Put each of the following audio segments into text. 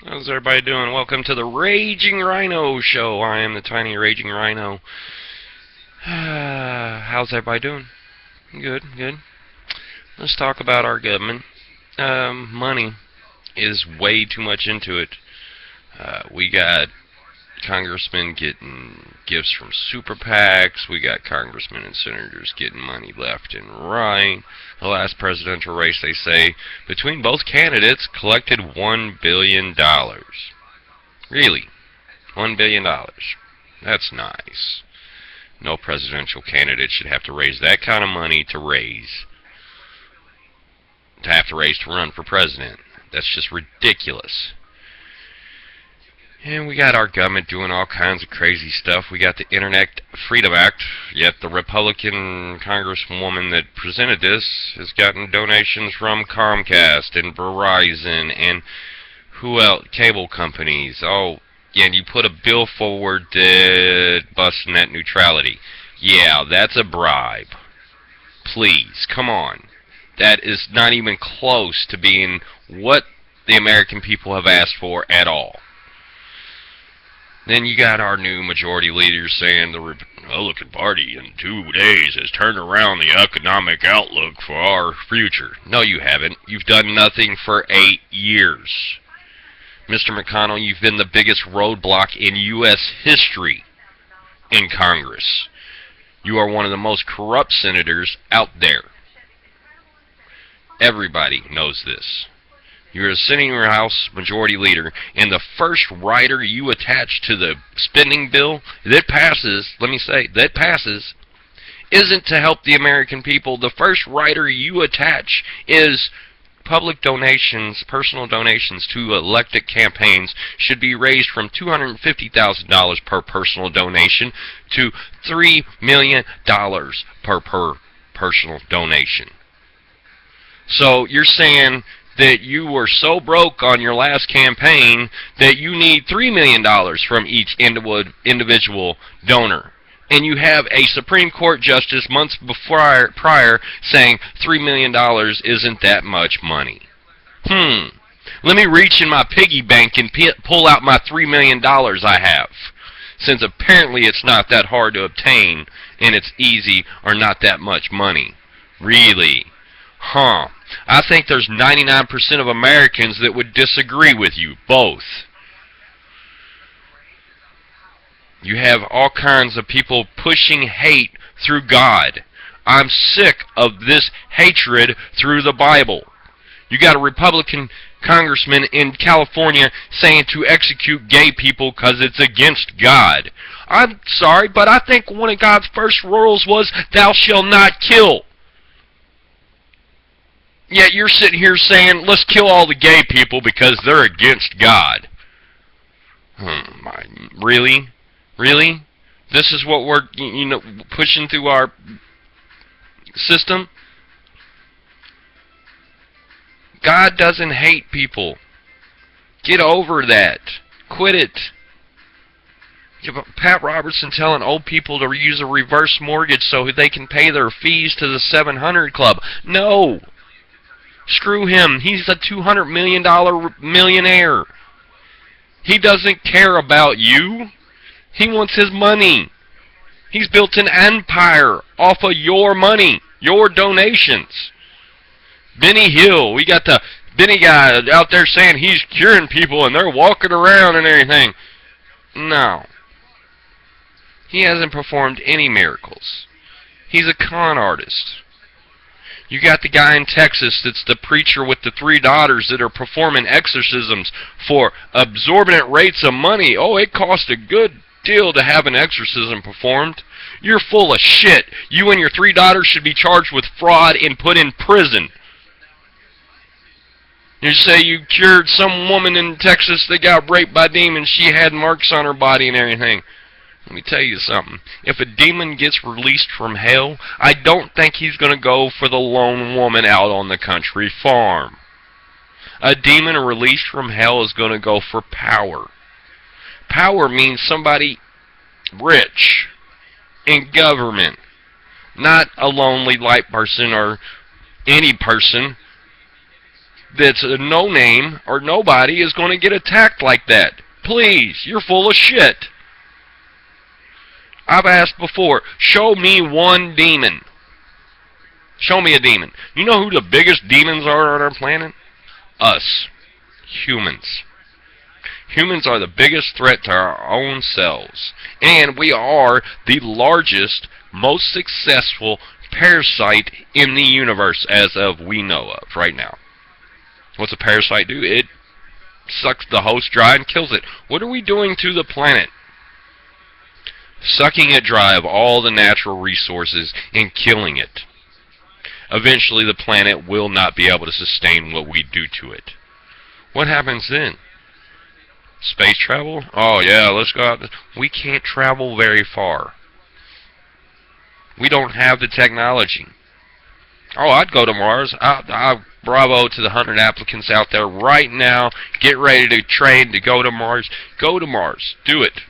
How's everybody doing? Welcome to the Raging Rhino Show. I am the tiny Raging Rhino. How's everybody doing? Good, good. Let's talk about our government. Money is way too much into it. We got congressmen getting gifts from super PACs. We got congressmen and senators getting money left and right. The last presidential race, they say, between both candidates, collected $1 billion. Really? $1 billion. That's nice. No presidential candidate should have to raise that kind of money to run for president. That's just ridiculous. And we got our government doing all kinds of crazy stuff. We got the Internet Freedom Act, yet the Republican congresswoman that presented this has gotten donations from Comcast and Verizon and who else? Cable companies. Oh, yeah, and you put a bill forward that busts net neutrality. Yeah, that's a bribe. Please, come on. That is not even close to being what the American people have asked for at all. Then you got our new majority leaders saying the Republican Party in 2 days has turned around the economic outlook for our future. No, you haven't. You've done nothing for 8 years. Mr. McConnell, you've been the biggest roadblock in U.S. history in Congress. You are one of the most corrupt senators out there. Everybody knows this. You're sitting in your House Majority Leader, and the first rider you attach to the spending bill that passes, isn't to help the American people. The first rider you attach is public donations, personal donations to elected campaigns should be raised from $250,000 per personal donation to $3 million per personal donation. So you're saying that you were so broke on your last campaign that you need $3 million from each individual donor. And you have a Supreme Court justice months prior saying $3 million isn't that much money. Let me reach in my piggy bank and pull out my $3 million I have. Since apparently it's not that hard to obtain, and it's easy or not that much money. Really? I think there's 99% of Americans that would disagree with you, both. You have all kinds of people pushing hate through God. I'm sick of this hatred through the Bible. You got a Republican congressman in California saying to execute gay people because it's against God. I'm sorry, but I think one of God's first rules was, thou shalt not kill. Yet you're sitting here saying, let's kill all the gay people because they're against God. Really? Really? This is what we're, pushing through our system? God doesn't hate people. Get over that. Quit it. Pat Robertson telling old people to use a reverse mortgage so they can pay their fees to the 700 Club. No. Screw him. He's a $200 million millionaire. He doesn't care about you. He wants his money. He's built an empire off of your money, your donations. Benny Hill, we got the Benny guy out there saying he's curing people and they're walking around and everything. No. He hasn't performed any miracles. He's a con artist. You got the guy in Texas that's the preacher with the 3 daughters that are performing exorcisms for exorbitant rates of money. Oh, it costs a good deal to have an exorcism performed. You're full of shit. You and your 3 daughters should be charged with fraud and put in prison. You say you cured some woman in Texas that got raped by demons. She had marks on her body and everything. Let me tell you something. If a demon gets released from hell, I don't think he's going to go for the lone woman out on the country farm. A demon released from hell is going to go for power. Power means somebody rich in government, not a lonely light person or any person that's a no-name or nobody is going to get attacked like that. Please, you're full of shit. I've asked before, show me one demon. Show me a demon. You know who the biggest demons are on our planet? Us. Humans. Humans are the biggest threat to our own selves. And we are the largest, most successful parasite in the universe as of we know of right now. What's a parasite do? It sucks the host dry and kills it. What are we doing to the planet? Sucking it dry of all the natural resources and killing it. Eventually the planet will not be able to sustain what we do to it. What happens then? Space travel? Oh yeah, let's go out. We can't travel very far. We don't have the technology. Oh, I'd go to Mars. Bravo to the 100 applicants out there right now. Get ready to train to go to Mars. Go to Mars. Do it.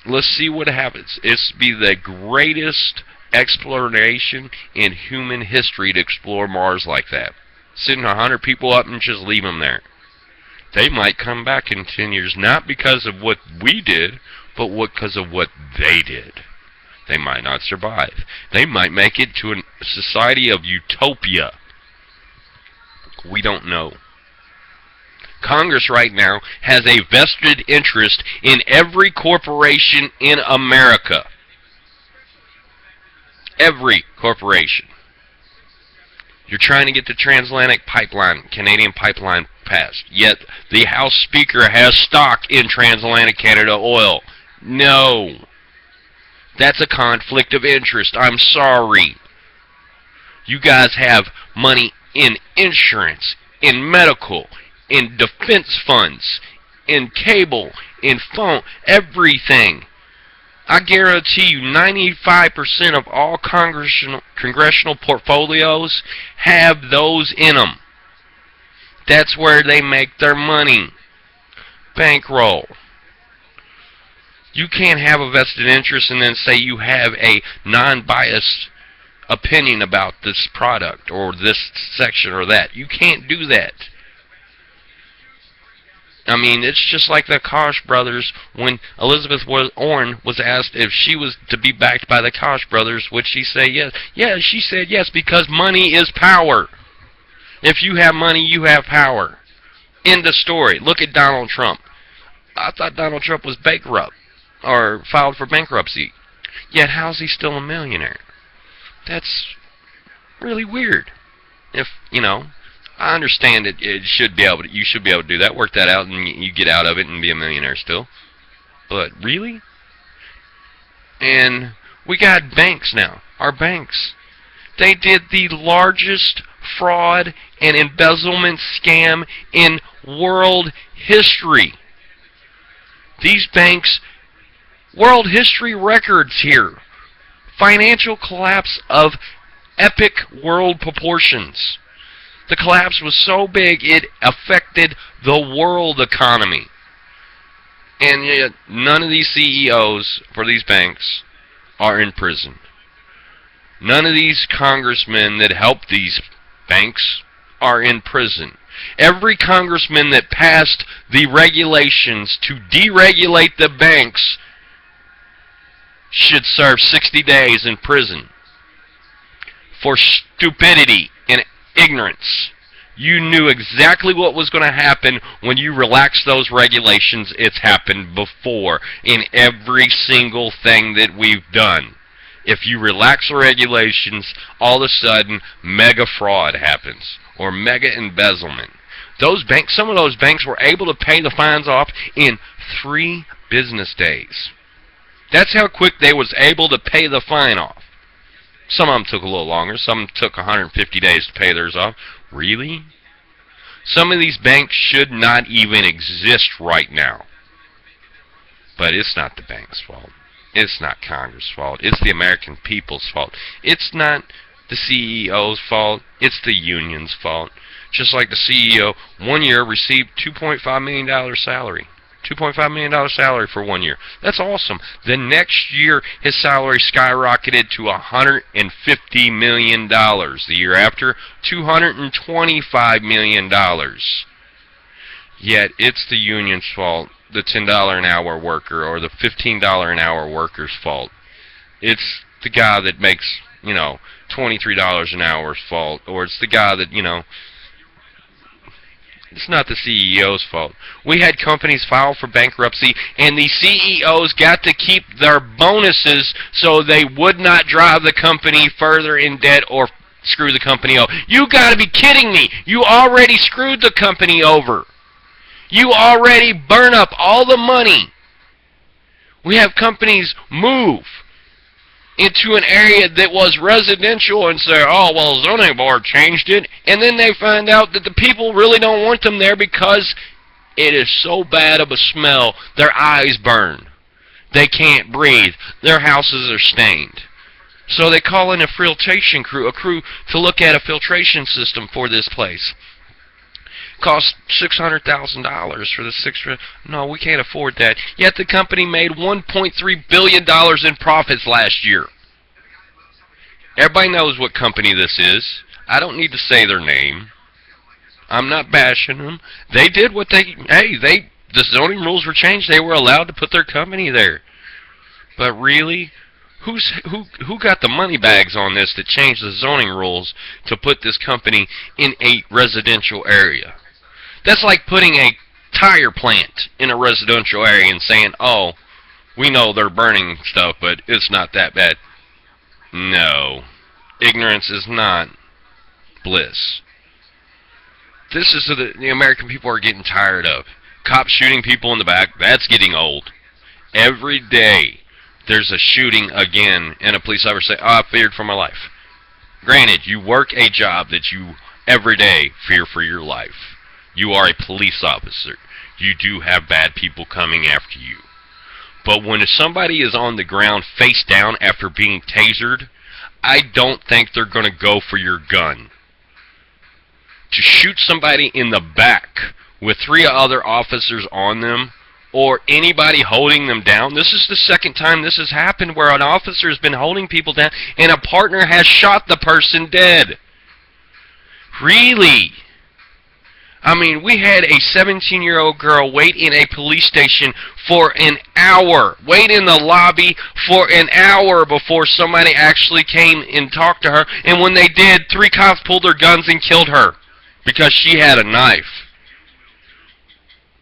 Let's see what happens. It's be the greatest exploration in human history to explore Mars like that. Sitting 100 people up and just leave them there. They might come back in 10 years, not because of what we did, but because of what they did. They might not survive. They might make it to a society of utopia. We don't know. Congress right now has a vested interest in every corporation in America. Every corporation. You're trying to get the transatlantic pipeline, Canadian pipeline passed. Yet the House Speaker has stock in transatlantic Canada oil. No. That's a conflict of interest. I'm sorry. You guys have money in insurance, in medical, in defense funds, in cable, in phone, everything. I guarantee you 95% of all congressional portfolios have those in them. That's where they make their money. Bankroll. You can't have a vested interest and then say you have a non-biased opinion about this product or this section or that. You can't do that. I mean, it's just like the Koch brothers when Elizabeth Warren was asked if she was to be backed by the Koch brothers, would she say yes? Yeah, she said yes because money is power. If you have money, you have power. End of story. Look at Donald Trump. I thought Donald Trump was bankrupt or filed for bankruptcy. Yet how's he still a millionaire? That's really weird. If, you know, I understand you should be able to do that, work that out, and you get out of it and be a millionaire still. But really? And we got banks now. Our banks. They did the largest fraud and embezzlement scam in world history. These banks, world history records here. Financial collapse of epic world proportions. The collapse was so big it affected the world economy. And yet none of these CEOs for these banks are in prison. None of these congressmen that helped these banks are in prison. Every congressman that passed the regulations to deregulate the banks should serve 60 days in prison for stupidity and ignorance. You knew exactly what was going to happen when you relaxed those regulations. It's happened before in every single thing that we've done. If you relax the regulations, all of a sudden mega fraud happens or mega embezzlement. Those banks, some of those banks were able to pay the fines off in 3 business days. That's how quick they was able to pay the fine off. Some of them took a little longer. Some took 150 days to pay theirs off. Really? Some of these banks should not even exist right now. But it's not the bank's fault. It's not Congress' fault. It's the American people's fault. It's not the CEO's fault. It's the union's fault. Just like the CEO, 1 year received $2.5 million salary. $2.5 million salary for 1 year. That's awesome. The next year, his salary skyrocketed to $150 million. The year after, $225 million. Yet, it's the union's fault, the $10 an hour worker or the $15 an hour worker's fault. It's the guy that makes, $23 an hour's fault, or it's the guy that, it's not the CEO's fault. We had companies file for bankruptcy, and the CEOs got to keep their bonuses so they would not drive the company further in debt or screw the company over. You got to be kidding me. You already screwed the company over. You already burn up all the money. We have companies move into an area that was residential and say, oh, well, the zoning board changed it, and then they find out that the people really don't want them there because it is so bad of a smell, their eyes burn. They can't breathe. Their houses are stained. So they call in a filtration crew, to look at a filtration system for this place. Cost $600,000 for the No, we can't afford that. Yet the company made $1.3 billion in profits last year. Everybody knows what company this is. I don't need to say their name. I'm not bashing them. They did what the zoning rules were changed. They were allowed to put their company there. But really, who got the money bags on this that changed the zoning rules to put this company in a residential area? That's like putting a tire plant in a residential area and saying, oh, we know they're burning stuff, but it's not that bad. No. Ignorance is not bliss. This is the American people are getting tired of. Cops shooting people in the back, that's getting old. Every day there's a shooting again, and a police officer say, I feared for my life. Granted, you work a job that you every day fear for your life. You are a police officer. You do have bad people coming after you. But when somebody is on the ground face down after being tasered, I don't think they're going to go for your gun. To shoot somebody in the back with 3 other officers on them, or anybody holding them down, this is the second time this has happened where an officer has been holding people down and a partner has shot the person dead. Really? I mean, we had a 17-year-old girl wait in a police station for an hour. Wait in the lobby for an hour before somebody actually came and talked to her. And when they did, 3 cops pulled their guns and killed her because she had a knife.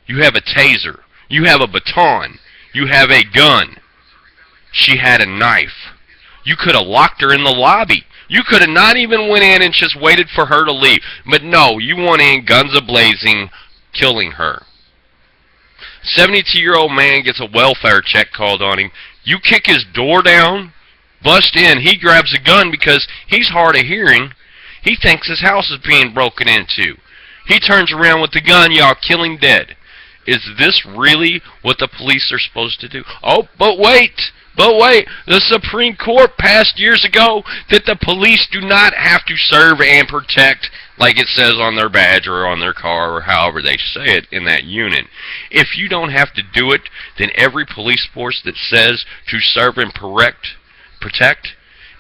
You have a taser. You have a baton. You have a gun. She had a knife. You could have locked her in the lobby. You could have not even went in and just waited for her to leave. But no, you went in, guns a-blazing, killing her. 72-year-old man gets a welfare check called on him. You kick his door down, bust in, he grabs a gun because he's hard of hearing. He thinks his house is being broken into. He turns around with the gun, y'all kill him dead. Is this really what the police are supposed to do? Oh, but wait! But wait, the Supreme Court passed years ago that the police do not have to serve and protect like it says on their badge or on their car or however they say it in that unit. If you don't have to do it, then every police force that says to serve and protect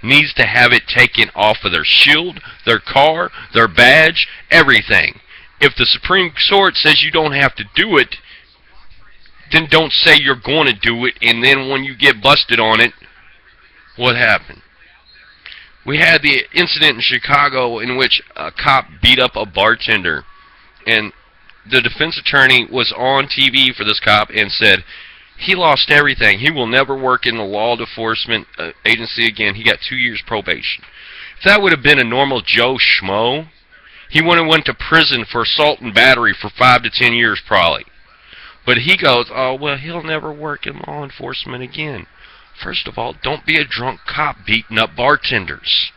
needs to have it taken off of their shield, their car, their badge, everything. If the Supreme Court says you don't have to do it, then don't say you're going to do it, and then when you get busted on it, what happened? We had the incident in Chicago in which a cop beat up a bartender, and the defense attorney was on TV for this cop and said, he lost everything. He will never work in the law enforcement agency again. He got 2 years probation. If that would have been a normal Joe Schmo, he would have went to prison for assault and battery for 5 to 10 years probably. But he goes, oh, well, he'll never work in law enforcement again. First of all, don't be a drunk cop beating up bartenders.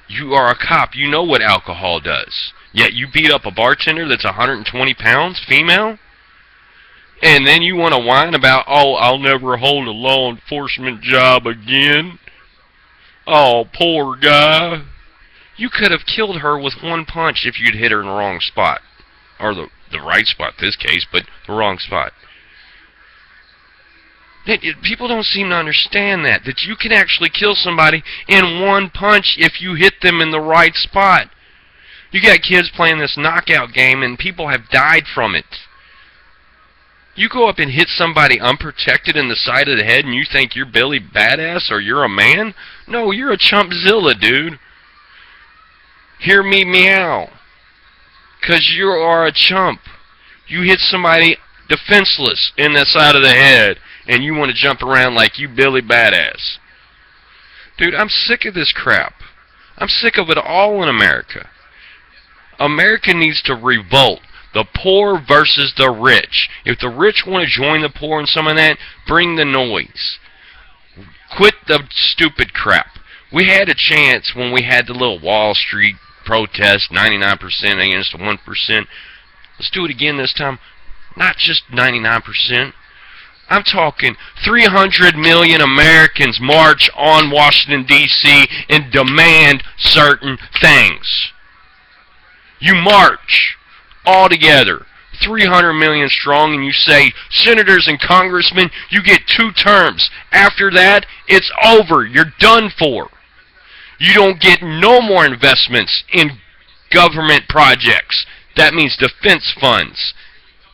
You are a cop. You know what alcohol does. Yet you beat up a bartender that's 120 pounds, female? And then you want to whine about, oh, I'll never hold a law enforcement job again. Oh, poor guy. You could have killed her with one punch if you'd hit her in the wrong spot. or the right spot in this case, but the wrong spot. People don't seem to understand that you can actually kill somebody in one punch if you hit them in the right spot. You got kids playing this knockout game and people have died from it. You go up and hit somebody unprotected in the side of the head and you think you're Billy Badass or you're a man? No, you're a chumpzilla, dude. Hear me meow. 'Cause you are a chump. You hit somebody defenseless in the side of the head and you want to jump around like you Billy Badass. Dude, I'm sick of this crap. I'm sick of it all in America. America needs to revolt. The poor versus the rich. If the rich want to join the poor in some of that, bring the noise. Quit the stupid crap. We had a chance when we had the little Wall Street protest, 99% against 1%. Let's do it again this time. Not just 99%. I'm talking 300 million Americans march on Washington, D.C. and demand certain things. You march all together, 300 million strong, and you say, senators and congressmen, you get 2 terms. After that, it's over. You're done for. You don't get no more investments in government projects. That means defense funds.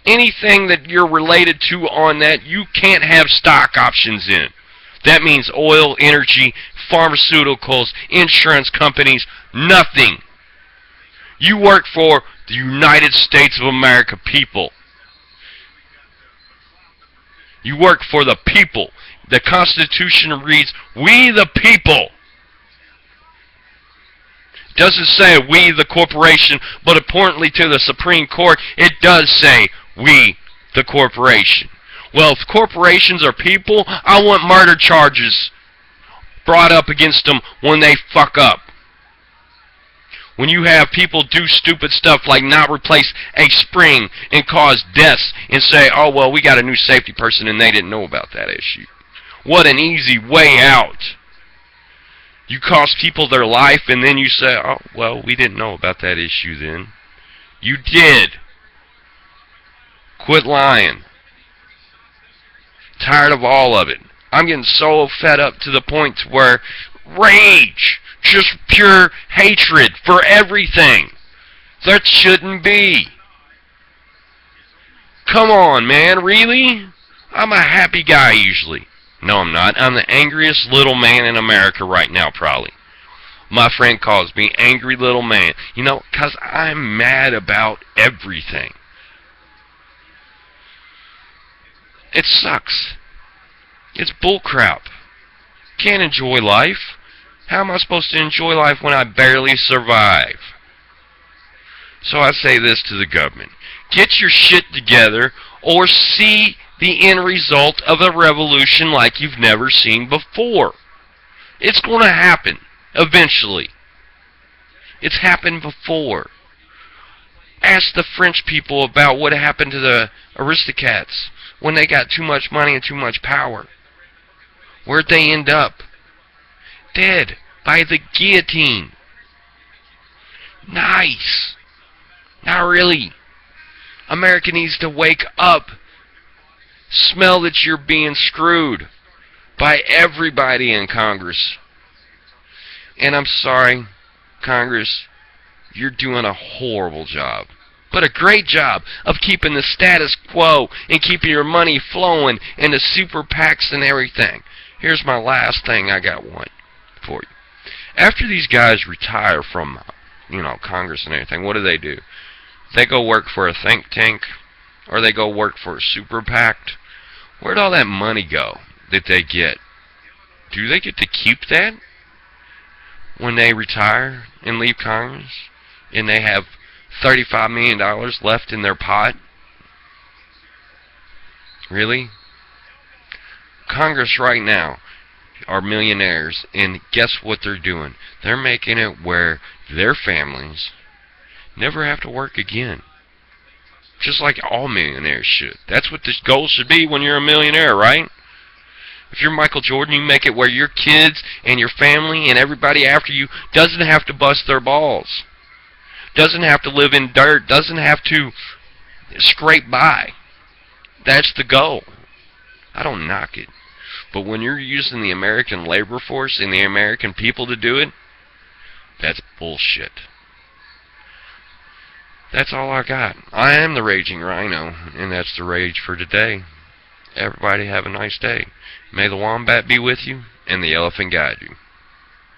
Anything that you're related to on that, you can't have stock options in. That means oil, energy, pharmaceuticals, insurance companies, nothing. You work for the United States of America people. You work for the people. The Constitution reads, we the people. It doesn't say we the corporation, but importantly to the Supreme Court, it does say we the corporation. Well, if corporations are people, I want murder charges brought up against them when they fuck up. When you have people do stupid stuff like not replace a spring and cause deaths and say, oh, well, we got a new safety person and they didn't know about that issue. What an easy way out. You cost people their life and then you say, oh, well, we didn't know about that issue then. You did. Quit lying. Tired of all of it. I'm getting so fed up to the point where rage, just pure hatred for everything. That shouldn't be. Come on, man, really? I'm a happy guy usually. No, I'm not. I'm the angriest little man in America right now, probably. My friend calls me angry little man. You know, 'cause I'm mad about everything. It sucks. It's bullcrap. Can't enjoy life. How am I supposed to enjoy life when I barely survive? So I say this to the government. Get your shit together or see the end result of a revolution like you've never seen before. It's going to happen eventually. It's happened before. Ask the French people about what happened to the aristocrats when they got too much money and too much power. Where'd they end up? Dead by the guillotine. Nice. Not really. America needs to wake up. Smell that you're being screwed by everybody in Congress. And I'm sorry, Congress, you're doing a horrible job. But a great job of keeping the status quo and keeping your money flowing and the super PACs and everything. Here's my last thing I got one for you. After these guys retire from, Congress and everything, what do? They go work for a think tank or they go work for a super PAC. Where'd all that money go that they get? Do they get to keep that when they retire and leave Congress and they have $35 million left in their pot? Really? Congress right now are millionaires, and guess what they're doing? They're making it where their families never have to work again. Just like all millionaires should. That's what the goal should be when you're a millionaire, right? If you're Michael Jordan, you make it where your kids and your family and everybody after you doesn't have to bust their balls. Doesn't have to live in dirt. Doesn't have to scrape by. That's the goal. I don't knock it. But when you're using the American labor force and the American people to do it, that's bullshit. That's all I got. I am the Raging Rhino, and that's the rage for today. Everybody have a nice day. May the wombat be with you, and the elephant guide you.